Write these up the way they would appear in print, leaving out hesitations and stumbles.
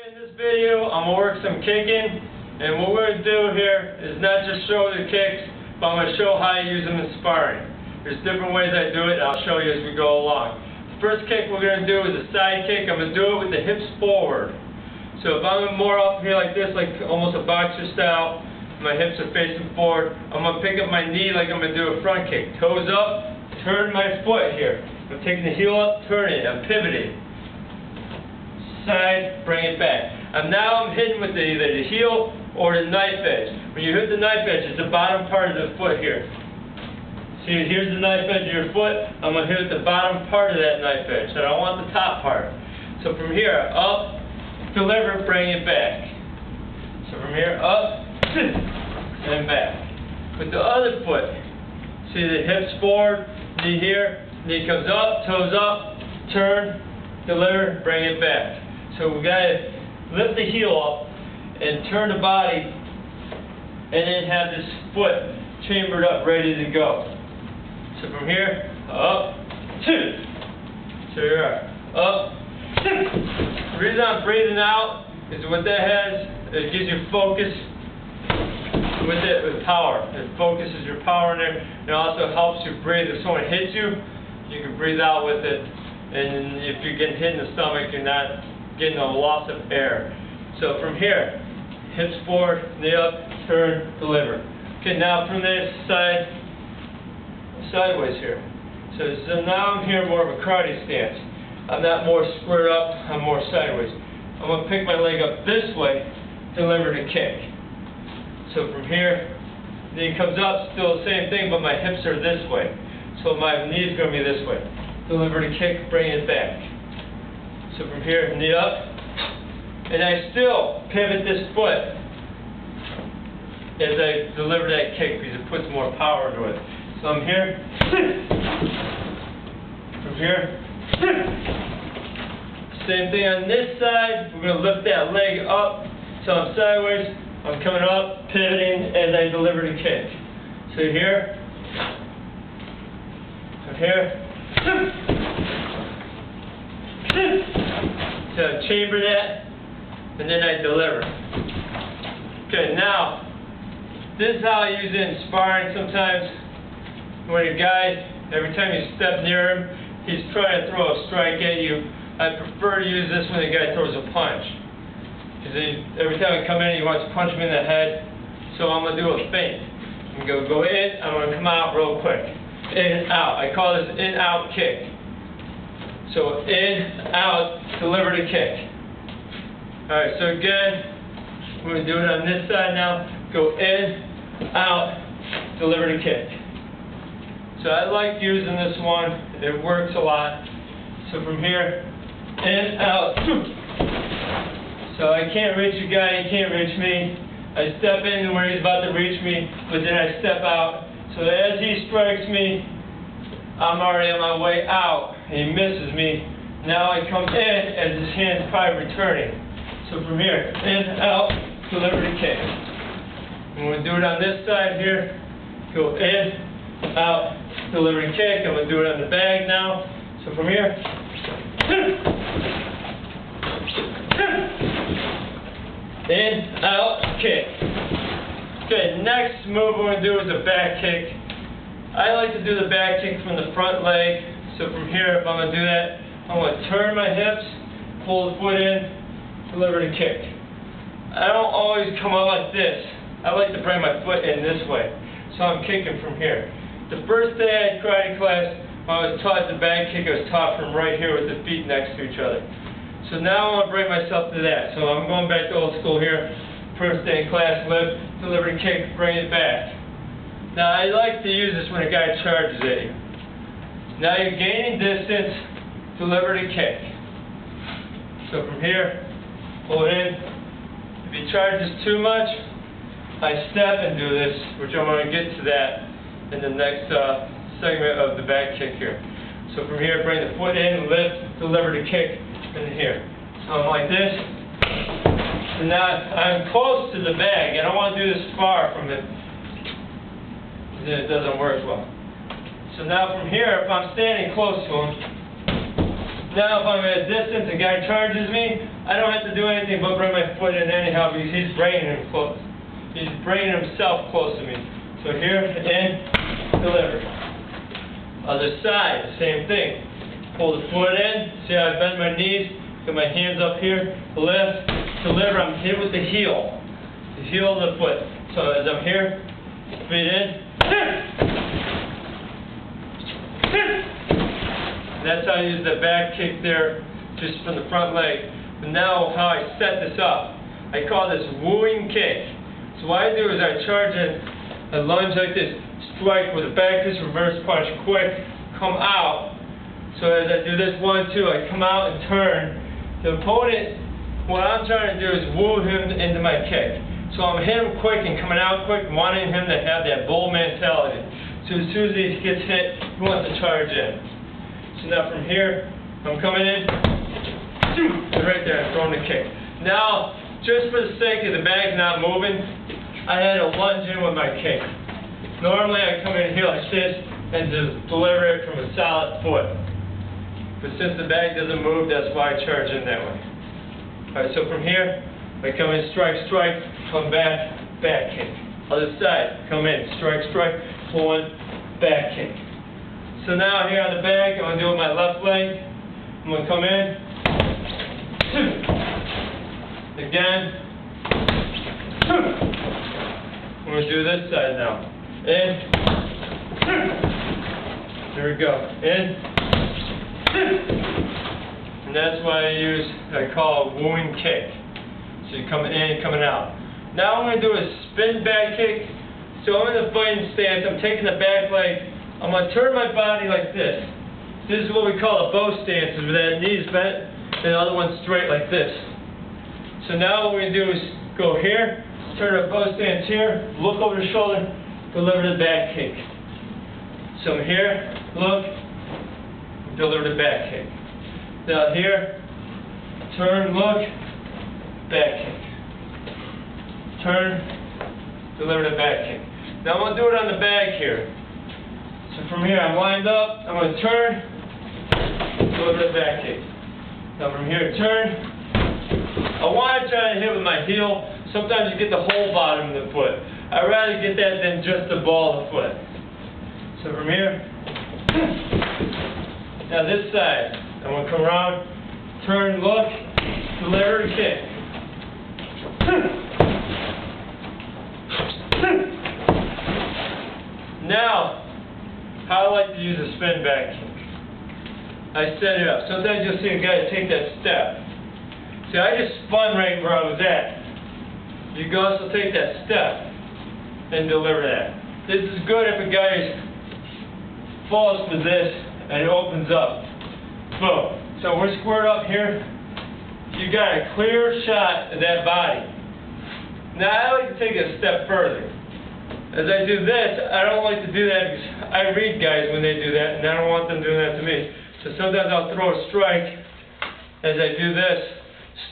In this video, I'm going to work some kicking, and what we're going to do here is not just show the kicks, but I'm going to show how I use them in sparring. There's different ways I do it, and I'll show you as we go along. The first kick we're going to do is a side kick. I'm going to do it with the hips forward. So if I'm more up here like this, like almost a boxer style, my hips are facing forward, I'm going to pick up my knee like I'm going to do a front kick. Toes up, turn my foot here. I'm taking the heel up, turning it, I'm pivoting. Side, bring it back. Now I'm hitting with either the heel or the knife edge. When you hit the knife edge, it's the bottom part of the foot here. See, here's the knife edge of your foot. I'm going to hit the bottom part of that knife edge. I don't want the top part. So from here, up, deliver, bring it back. So from here, up, and back. With the other foot, see the hips forward, knee here, knee comes up, toes up, turn, deliver, bring it back. So we got to lift the heel up and turn the body and then have this foot chambered up, ready to go. So from here, up, two. So here, up, two. The reason I'm breathing out is what that has, it gives you focus with power. It focuses your power in there. It also helps you breathe. If someone hits you, you can breathe out with it. And if you get hit in the stomach, you're not getting a loss of air. So from here, hips forward, knee up, turn, deliver. Okay, now from this side, sideways here. So now I'm here more of a karate stance. I'm not more squared up, I'm more sideways. I'm going to pick my leg up this way, deliver the kick. So from here, knee comes up, still the same thing, but my hips are this way. So my knee is going to be this way. Deliver the kick, bring it back. So from here, knee up, and I still pivot this foot as I deliver that kick because it puts more power into it. So I'm here, from here, same thing on this side. We're going to lift that leg up, so I'm sideways, I'm coming up, pivoting as I deliver the kick. So here, from here, so chamber that, and then I deliver. Okay, now, this is how I use it in sparring sometimes. When a guy, every time you step near him, he's trying to throw a strike at you. I prefer to use this when the guy throws a punch. Because every time I come in, he wants to punch me in the head. So I'm going to do a feint. I'm going to go in, I'm going to come out real quick. In, out. I call this in-out kick. So in, out, deliver the kick. Alright, so again, we're going to do it on this side now. Go in, out, deliver the kick. So I like using this one. It works a lot. So from here, in, out. So I can't reach a guy, he can't reach me. I step in where he's about to reach me, but then I step out. So as he strikes me, I'm already on my way out, and he misses me. Now I come in as his hand's probably returning. So from here, in, out, deliver the kick. I'm going to do it on this side here. Go in, out, deliver the kick. I'm going to do it on the bag now. So from here, in, out, kick. Okay, next move we're going to do is a back kick. I like to do the back kick from the front leg. So from here, if I'm going to do that, I'm going to turn my hips, pull the foot in, deliver the kick. I don't always come out like this. I like to bring my foot in this way. So I'm kicking from here. The first day I had karate class, when I was taught the back kick, I was taught from right here with the feet next to each other. So now I want to bring myself to that. So I'm going back to old school here. First day in class, lift, deliver the kick, bring it back. Now I like to use this when a guy charges at you. Now you're gaining distance, deliver the kick. So from here, pull it in. If he charges too much, I step and do this, which I'm going to get to that in the next segment of the back kick here. So from here, bring the foot in, lift, deliver the kick, and here. So I'm like this. And now I'm close to the bag. I don't want to do this far from it. Then it doesn't work well. So now from here, if I'm standing close to him, Now if I'm at a distance, a guy charges me, I don't have to do anything but bring my foot in anyhow because he's bringing him close. He's bringing himself close to me. So here, in, deliver. Other side, same thing. Pull the foot in, see how I bend my knees, get my hands up here, lift, deliver. I'm hit with the heel of the foot. So as I'm here, feet in, that's how I use the back kick there, just from the front leg. But now how I set this up, I call this wooing kick. So what I do is I charge in, I lunge like this, strike with a back fist, reverse punch, quick, come out. So as I do this 1, 2, I come out and turn. The opponent, what I'm trying to do is woo him into my kick. So I'm hitting him quick and coming out quick, wanting him to have that bull mentality. So as soon as he gets hit, he wants to charge in. So now from here, I'm coming in, right there, I'm throwing the kick. Now, just for the sake of the bag not moving, I had to lunge in with my kick. Normally I come in here like this and just deliver it from a solid foot. But since the bag doesn't move, that's why I charge in that way. Alright, so from here, I come in, strike, strike, come back, back kick. Other side, come in, strike, strike, pull in, back kick. So now here on the bag, I'm going to do it with my left leg. I'm going to come in, again, I'm going to do this side now. In, there we go, in, and that's why I call a wooing kick. So you're coming in, coming out. Now I'm going to do a spin back kick. So I'm in the fighting stance, I'm taking the back leg, I'm going to turn my body like this. This is what we call a bow stance, where that knee's bent and the other one's straight like this. So now what we're going to do is go here, turn our bow stance here, look over the shoulder, deliver the back kick. So I'm here, look, deliver the back kick. Now here, turn, look, back kick. Turn, deliver the back kick. Now I'm going to do it on the bag here. So from here I'm lined up, I'm going to turn, deliver the back kick. Now from here turn. I want to try to hit with my heel. Sometimes you get the whole bottom of the foot. I'd rather get that than just the ball of the foot. So from here, now this side, I'm going to come around, turn, look, deliver the kick. Now, how I like to use a spin back kick. I set it up. Sometimes you'll see a guy take that step. See, I just spun right where I was at. You can also take that step and deliver that. This is good if a guy falls to this and it opens up. Boom. So we're squared up here. You got a clear shot of that body. Now I like to take it a step further. As I do this, I don't like to do that because I read guys when they do that, and I don't want them doing that to me. So sometimes I'll throw a strike as I do this,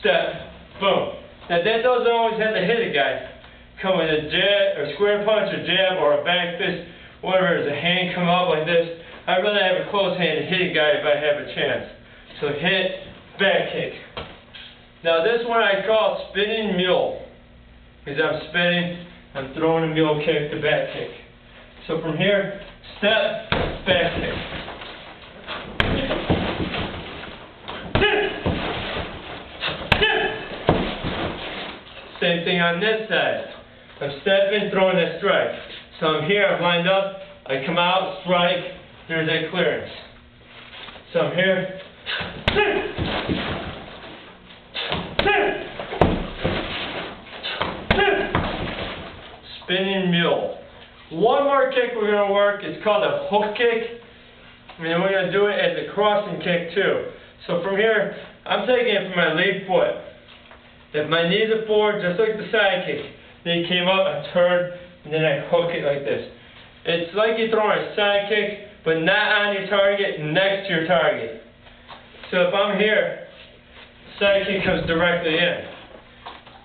step, boom. Now that doesn't always have to hit a guy. Come with a jab, or square punch, or jab, or a back fist, whatever it is, a hand come up like this. I'd rather have a close hand and hit a guy if I have a chance. So hit, back kick. Now this one I call spinning mule. Because I'm spinning, I'm throwing a mule kick, the back kick. So from here, step, back kick. Same thing on this side. I'm stepping, throwing that strike. So I'm here, I'm lined up, I come out, strike, there's that clearance. So I'm here. Spinning mule. One more kick we're going to work, it's called a hook kick. And then we're going to do it as a crossing kick too. So from here, I'm taking it from my lead foot. If my knees are forward, just like the side kick, then you came up, I turned, and then I hook it like this. It's like you're throwing a side kick, but not on your target, next to your target. So if I'm here, side kick comes directly in.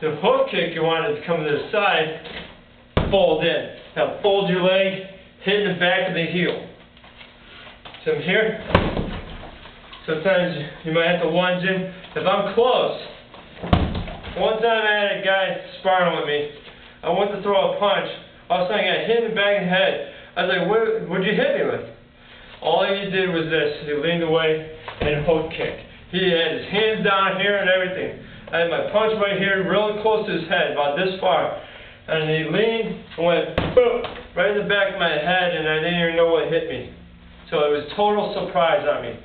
The hook kick, you want it to come to the side, fold in. Now fold your leg, hit the back of the heel. So I'm here, Sometimes you might have to lunge in. If I'm close, one time I had a guy sparring with me. I went to throw a punch. All of a sudden I got hit in the back of the head. I was like, what'd you hit me with? All he did was this. He leaned away and hook kicked. He had his hands down here and everything. I had my punch right here, really close to his head, about this far. And he leaned and went boom, right in the back of my head, and I didn't even know what hit me. So it was total surprise on me.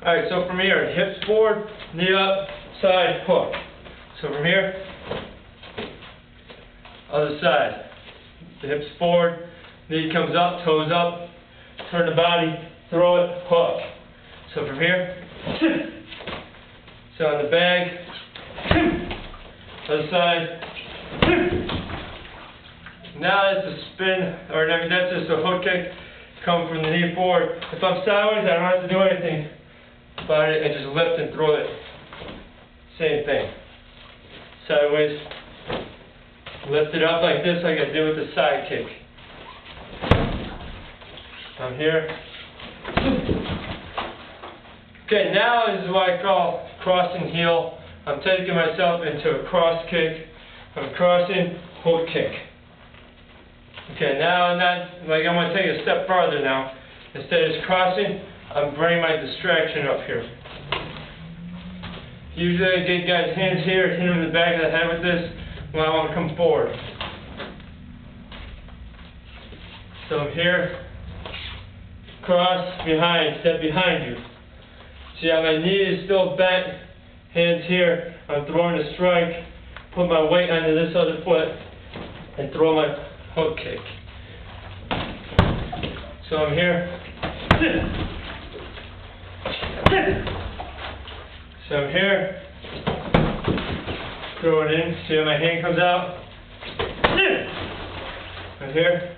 Alright, so from here, hips forward, knee up, side, hook. So from here, other side. The hips forward, knee comes up, toes up, turn the body, throw it, hook. So from here, so on the bag, other side. Now that's a spin, or that's just a hook kick, come from the knee forward. If I'm sideways, I don't have to do anything about it, I just lift and throw it. Same thing. Sideways, lift it up like this, like I did with the side kick. I'm here. Okay, now this is what I call crossing heel. I'm taking myself into a cross kick. I'm crossing, hook kick. Okay, now I'm going to take a step farther now. Instead of just crossing, I'm bringing my distraction up here. Usually I get guys' hands here, hit them in the back of the head with this when I want to come forward. So I'm here, cross, behind, step behind you. See how my knee is still bent, hands here, I'm throwing a strike, put my weight onto this other foot, and throw my hook kick. So I'm here. So I'm here. Throw it in. See how my hand comes out? I'm here.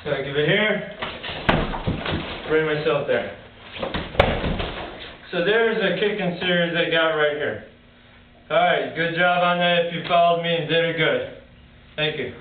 So I give it here. Bring myself there. So there's a kicking series I got right here. Alright, good job on that if you followed me and did it good. Thank you.